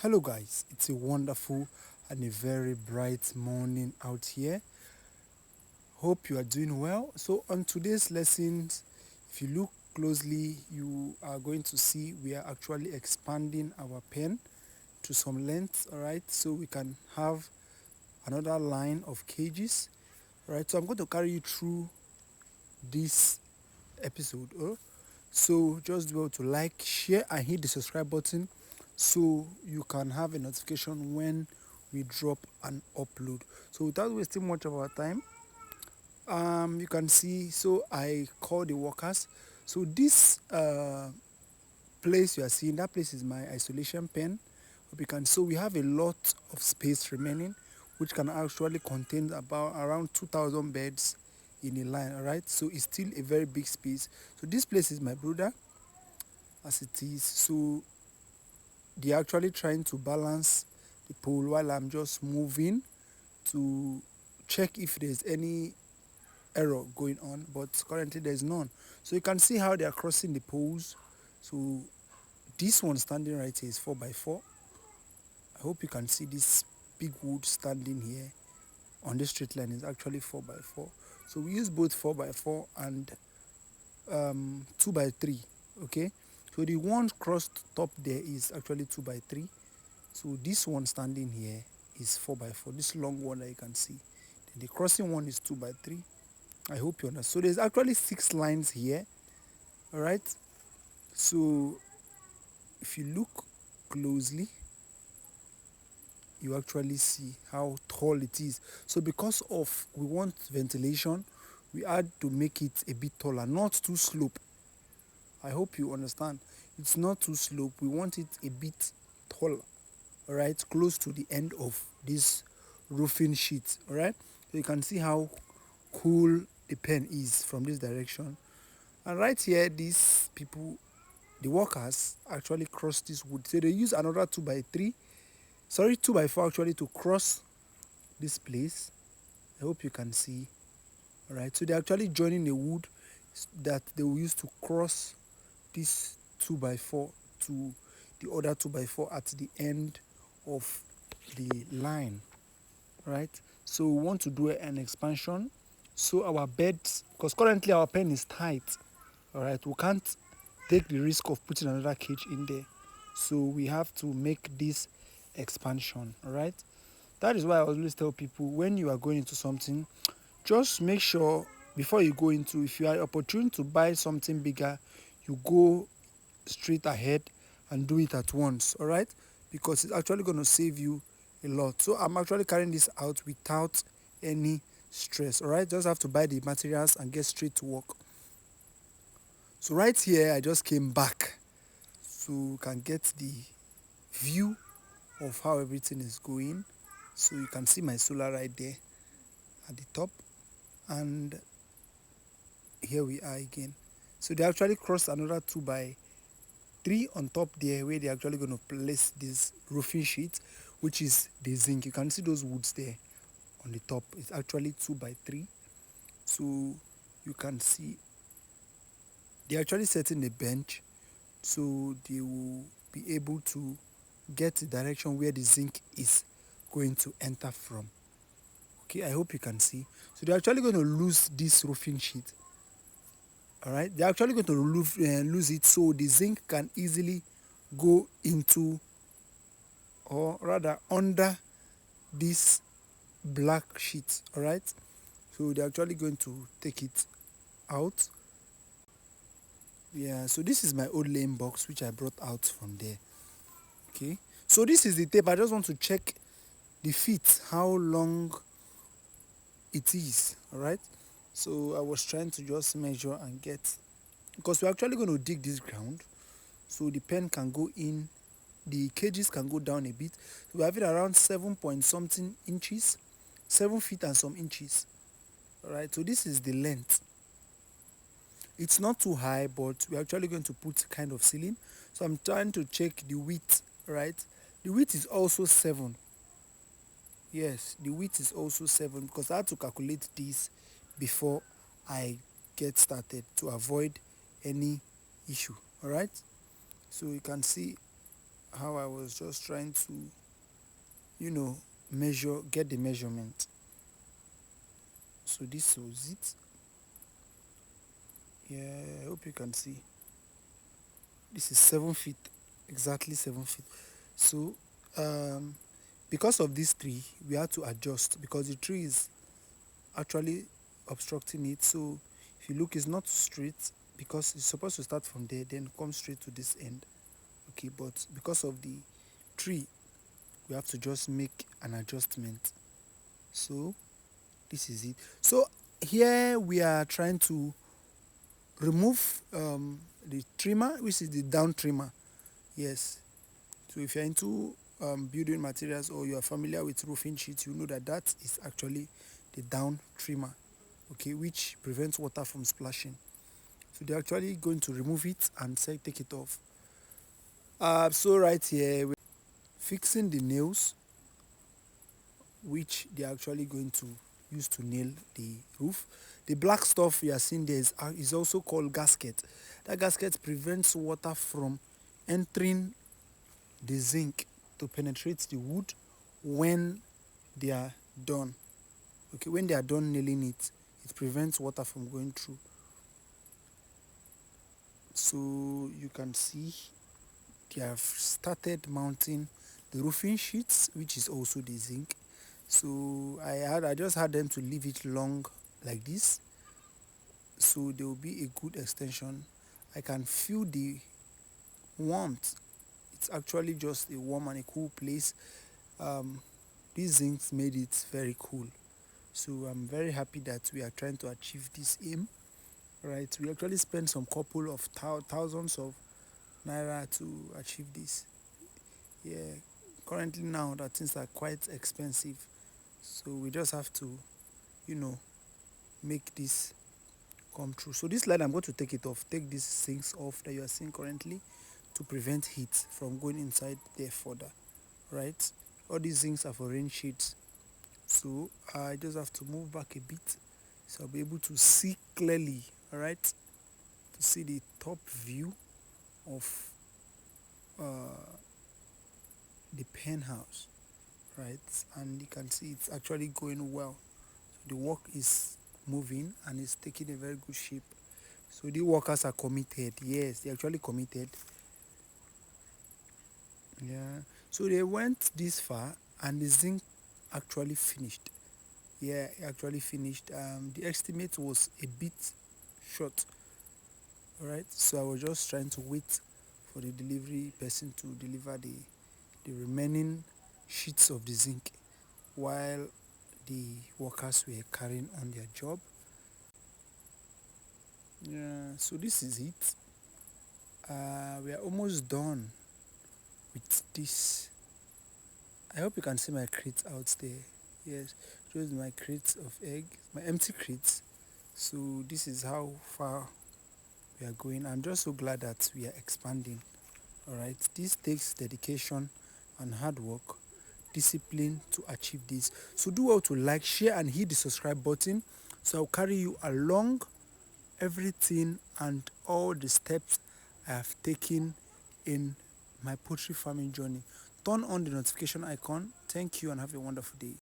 Hello guys, it's a wonderful and a very bright morning out here. Hope you are doing well. So on today's lessons, if you look closely, you are going to see we are actually expanding our pen to some length, all right? So we can have another line of cages, all right? So I'm going to carry you through this episode. So just do well to like, share, and hit the subscribe button so you can have a notification when we drop an upload. So without wasting much of our time, you can see. So I call the workers. So this place you are seeing, that place is my isolation pen. Hope you can. So we have a lot of space remaining, which can actually contain about around 2,000 beds in a line. All right. So it's still a very big space. So this place is my brother as it is. So they're actually trying to balance the pole while I'm just moving to check if there's any error going on, but currently there's none. So you can see how they are crossing the poles. So this one standing right here is 4x4. I hope you can see this big wood standing here on this straight line is actually 4x4. So we use both 4x4 and 2x3. Okay, so the one crossed top there is actually 2x3. So this one standing here is 4x4, this long one that you can see. Then the crossing one is 2x3. I hope you understand. So there's actually 6 lines here. All right. So if you look closely, you actually see how tall it is. So because of we want ventilation, we had to make it a bit taller, not too slope. I hope you understand. It's not too slope. We want it a bit taller. All right, close to the end of this roofing sheet. All right, so you can see how cool the pen is from this direction. And right here, these people, the workers, actually cross this wood. So they use another 2x3, sorry, 2x4 actually to cross this place. I hope you can see. All right, so they're actually joining the wood that they will use to cross this 2x4 to the other 2x4 at the end of the line. Right, so we want to do an expansion so our beds, because currently our pen is tight, all right, we can't take the risk of putting another cage in there, so we have to make this expansion. All right, that is why I always tell people, when you are going into something, just make sure before you go into, if you are opportune to buy something bigger, you go straight ahead and do it at once. All right, because it's actually going to save you a lot. So I'm actually carrying this out without any stress. All right, just have to buy the materials and get straight to work. So right here I just came back so you can get the view of how everything is going. So you can see my solar right there at the top, and here we are again. So they actually crossed another 2x3 on top there, where they're actually going to place this roofing sheet, which is the zinc. You can see those woods there on the top. It's actually 2x3. So you can see they're actually setting a bench so they will be able to get the direction where the zinc is going to enter from. Okay, I hope you can see. So they're actually going to lose this roofing sheet. All right, they're actually going to lose it so the zinc can easily go into, or rather under, this black sheet. All right, so they're actually going to take it out. Yeah, so this is my old lane box which I brought out from there. Okay, so this is the tape. I just want to check the feet, how long it is. All right, so I was trying to just measure and get, because we're actually going to dig this ground so the pen can go in, the cages can go down a bit. So we have it around 7 point something inches, 7 feet and some inches. All right, so this is the length. It's not too high, but we're actually going to put kind of ceiling. So I'm trying to check the width. Right, the width is also 7. Yes, the width is also 7, because I had to calculate this before I get started to avoid any issue. All right, so you can see how I was just trying to, you know, get the measurement. So this was it. Yeah, I hope you can see. This is 7 feet, exactly 7 feet. So, um, because of this tree, we had to adjust because the tree is actually obstructing it. So, if you look, it's not straight because it's supposed to start from there, then come straight to this end. Okay, but because of the tree, we have to just make an adjustment. So, this is it. So, here we are trying to remove the trimmer, which is the down trimmer. Yes. So if you're into building materials or you are familiar with roofing sheets, you know that that is actually the down trimmer, okay, which prevents water from splashing. So they're actually going to remove it and say take it off. So right here, we're fixing the nails, which they're actually going to use to nail the roof. The black stuff you are seeing there is also called gasket. That gasket prevents water from entering the zinc to penetrate the wood when they are done. Okay, when they are done nailing it, it prevents water from going through. So you can see they have started mounting the roofing sheets, which is also the zinc. So I just had them to leave it long like this, so there will be a good extension. I can feel the warmth. It's actually just a warm and a cool place. um, these zincs made it very cool. So I'm very happy that we are trying to achieve this aim. Right, we actually spent some couple of thousands of naira to achieve this. Yeah, currently now that things are quite expensive, so we just have to, you know, make this come true. So this light, I'm going to take it off, take these things off that you are seeing currently to prevent heat from going inside there further. Right, all these things are for rain shades. So I just have to move back a bit so I'll be able to see clearly. All right, to see the top view of uh, the penthouse, right? And you can see it's actually going well. So the work is moving and it's taking a very good shape. So the workers are committed. Yes, they're actually committed. Yeah. So they went this far and the zinc actually finished. Yeah, it actually finished. The estimate was a bit short. All right. So I was just trying to wait for the delivery person to deliver the remaining sheets of the zinc while the workers were carrying on their job. Yeah, so this is it. We are almost done with this. I hope you can see my crates out there. Yes, those are my crates of egg, my empty crates. So this is how far we are going. I'm just so glad that we are expanding. All right, this takes dedication and hard work, discipline to achieve this. So do well to like, share, and hit the subscribe button. So I'll carry you along everything and all the steps I have taken in my poultry farming journey. Turn on the notification icon. Thank you and have a wonderful day.